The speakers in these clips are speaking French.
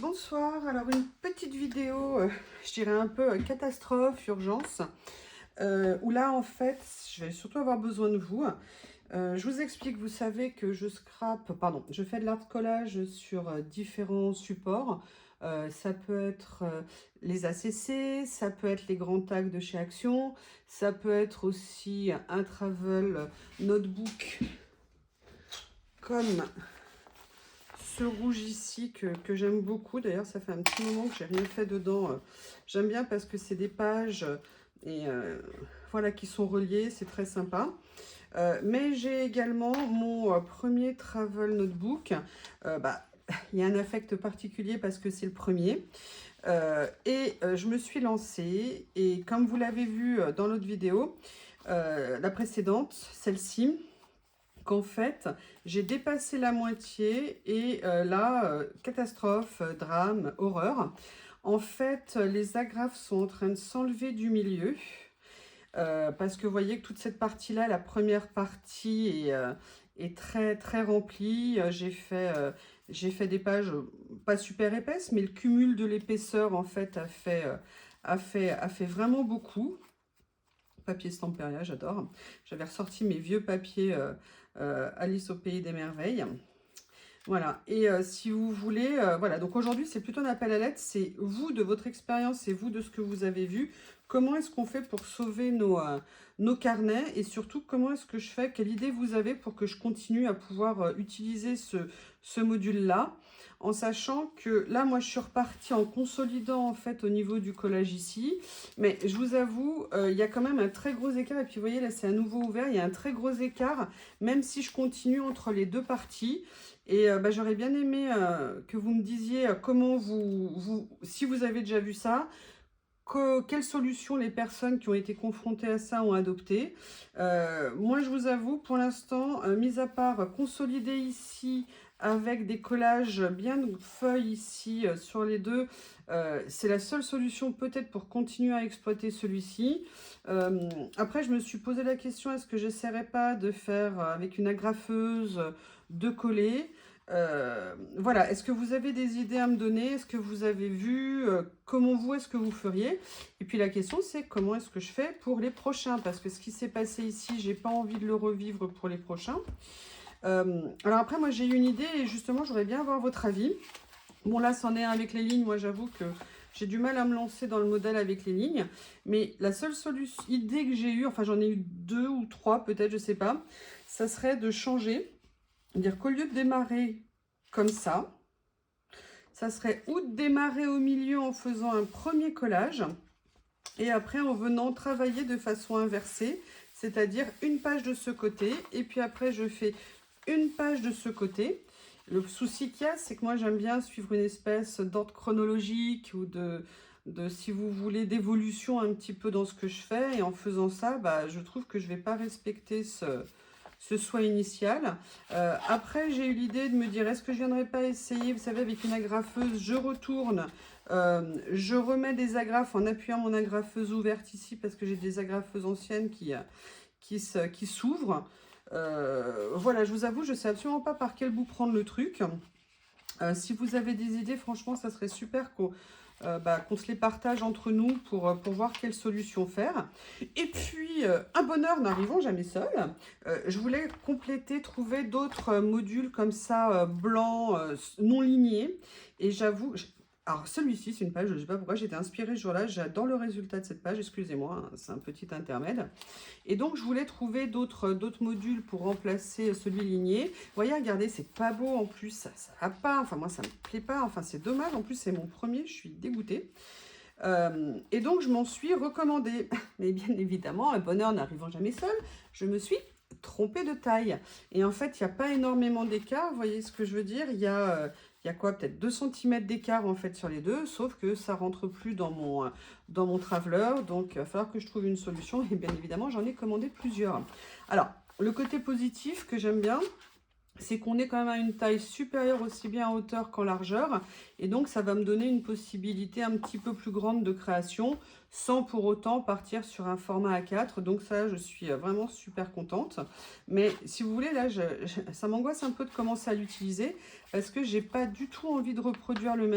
Bonsoir, alors une petite vidéo, je dirais un peu catastrophe, urgence, où là en fait, je vais surtout avoir besoin de vous. Je vous explique, vous savez que je fais de l'art collage sur différents supports. Ça peut être les ACC, ça peut être les grands tags de chez Action, ça peut être aussi un travel notebook comme ce rouge ici que j'aime beaucoup. D'ailleurs, ça fait un petit moment que j'ai rien fait dedans. J'aime bien parce que c'est des pages et voilà qui sont reliées. C'est très sympa. Mais j'ai également mon premier travel notebook. Il y a un affect particulier parce que c'est le premier. Je me suis lancée et comme vous l'avez vu dans l'autre vidéo, la précédente, celle-ci, qu'en fait, j'ai dépassé la moitié et là, catastrophe, drame, horreur. En fait, les agrafes sont en train de s'enlever du milieu parce que vous voyez que toute cette partie-là, la première partie est très, très remplie. J'ai fait des pages pas super épaisses, mais le cumul de l'épaisseur, en fait, a fait vraiment beaucoup. Papier Stamperia, j'adore. J'avais ressorti mes vieux papiers Alice au Pays des Merveilles. Voilà, et si vous voulez, voilà, donc aujourd'hui c'est plutôt un appel à l'aide, c'est vous de votre expérience et vous de ce que vous avez vu, comment est-ce qu'on fait pour sauver nos carnets et surtout comment est-ce que je fais, quelle idée vous avez pour que je continue à pouvoir utiliser ce module-là, en sachant que là moi je suis repartie en consolidant en fait au niveau du collage ici, mais je vous avoue, il y a quand même un très gros écart, et puis vous voyez là c'est à nouveau ouvert, il y a un très gros écart, même si je continue entre les deux parties. Et j'aurais bien aimé que vous me disiez comment si vous avez déjà vu ça, quelles solutions les personnes qui ont été confrontées à ça ont adopté. Moi, je vous avoue, pour l'instant, mis à part consolider ici avec des collages bien de feuilles ici sur les deux, c'est la seule solution peut-être pour continuer à exploiter celui-ci. Après, je me suis posé la question, est-ce que j'essaierais pas de faire avec une agrafeuse, de coller? Voilà, est-ce que vous avez des idées à me donner? Est-ce que vous avez vu? Comment vous, est-ce que vous feriez? Et puis la question, c'est comment est-ce que je fais pour les prochains? Parce que ce qui s'est passé ici, j'ai pas envie de le revivre pour les prochains. Alors après, moi, j'ai eu une idée et justement, j'aurais bien avoir votre avis. Bon, là, c'en est un avec les lignes. Moi, j'avoue que j'ai du mal à me lancer dans le modèle avec les lignes. Mais la seule idée que j'ai eue, enfin, j'en ai eu 2 ou 3 peut-être, je sais pas, ça serait de changer. Dire qu'au lieu de démarrer comme ça serait ou de démarrer au milieu en faisant un premier collage et après en venant travailler de façon inversée, c'est-à-dire une page de ce côté et puis après je fais une page de ce côté. Le souci qu'il y a, c'est que moi j'aime bien suivre une espèce d'ordre chronologique ou si vous voulez, d'évolution un petit peu dans ce que je fais. Et en faisant ça, je trouve que je ne vais pas respecter ce choix initial. Après, j'ai eu l'idée de me dire, est-ce que je viendrais pas essayer, vous savez, avec une agrafeuse, je retourne, je remets des agrafes en appuyant mon agrafeuse ouverte ici, parce que j'ai des agrafeuses anciennes qui s'ouvrent. Voilà, je vous avoue, je ne sais absolument pas par quel bout prendre le truc. Si vous avez des idées, franchement, ça serait super qu'on se les partage entre nous pour voir quelle solution faire. Et puis, un bonheur n'arrivant jamais seul, je voulais compléter, trouver d'autres modules comme ça, blancs, non lignés. Et j'avoue, alors celui-ci, c'est une page, je ne sais pas pourquoi, j'étais inspirée ce jour-là, j'adore le résultat de cette page, excusez-moi, hein, c'est un petit intermède. Et donc, je voulais trouver d'autres modules pour remplacer celui ligné. Vous voyez, regardez, c'est pas beau en plus, ça va pas, enfin moi ça me plaît pas, enfin c'est dommage, en plus c'est mon premier, je suis dégoûtée. Et donc, je m'en suis recommandée. Mais bien évidemment, un bonheur n'arrivant jamais seul, je me suis trompée de taille. Et en fait, il n'y a pas énormément d'écart, vous voyez ce que je veux dire? Il y a quoi? Peut-être 2 cm d'écart en fait sur les deux, sauf que ça rentre plus dans mon traveler. Donc, il va falloir que je trouve une solution. Et bien évidemment, j'en ai commandé plusieurs. Alors, le côté positif que j'aime bien, c'est qu'on est quand même à une taille supérieure aussi bien en hauteur qu'en largeur. Et donc, ça va me donner une possibilité un petit peu plus grande de création sans pour autant partir sur un format A4. Donc ça, je suis vraiment super contente. Mais si vous voulez, là, ça m'angoisse un peu de commencer à l'utiliser parce que j'ai pas du tout envie de reproduire le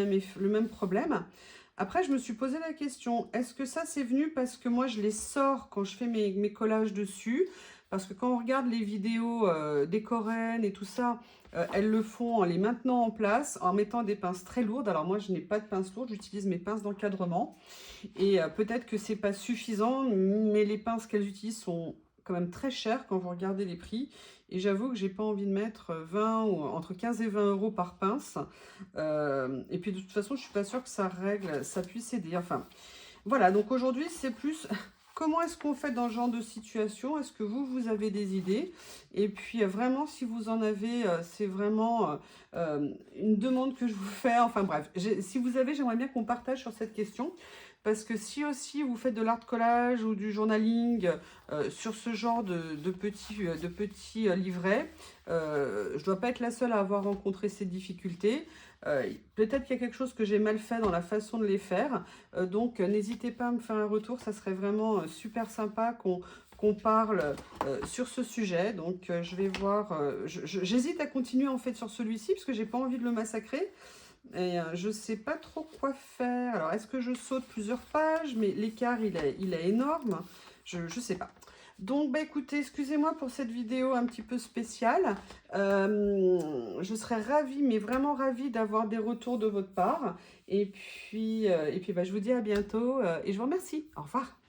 même problème. Après, je me suis posé la question, est-ce que ça, c'est venu parce que moi, je les sors quand je fais mes collages dessus? Parce que quand on regarde les vidéos des Coréennes et tout ça, elles le font en les maintenant en place, en mettant des pinces très lourdes. Alors moi, je n'ai pas de pinces lourdes, j'utilise mes pinces d'encadrement. Et peut-être que c'est pas suffisant, mais les pinces qu'elles utilisent sont quand même très chères quand vous regardez les prix. Et j'avoue que j'ai pas envie de mettre 20 ou entre 15 et 20 euros par pince. Et puis de toute façon, je suis pas sûre que ça puisse aider. Enfin, voilà, donc aujourd'hui, c'est plus comment est-ce qu'on fait dans ce genre de situation? Est-ce que vous avez des idées? Et puis vraiment, si vous en avez, c'est vraiment une demande que je vous fais. Enfin bref, si vous avez, j'aimerais bien qu'on partage sur cette question. Parce que si aussi vous faites de l'art collage ou du journaling sur ce genre de petits livrets, je ne dois pas être la seule à avoir rencontré ces difficultés. Peut-être qu'il y a quelque chose que j'ai mal fait dans la façon de les faire. Donc n'hésitez pas à me faire un retour, ça serait vraiment super sympa qu'on parle sur ce sujet. Donc je vais voir, j'hésite à continuer en fait sur celui-ci parce que j'ai pas envie de le massacrer. Et je sais pas trop quoi faire. Alors, est-ce que je saute plusieurs pages? Mais l'écart, il est énorme. Je sais pas. Donc, bah, écoutez, excusez-moi pour cette vidéo un petit peu spéciale. Je serais ravie, mais vraiment ravie d'avoir des retours de votre part. Et puis bah, je vous dis à bientôt et je vous remercie. Au revoir.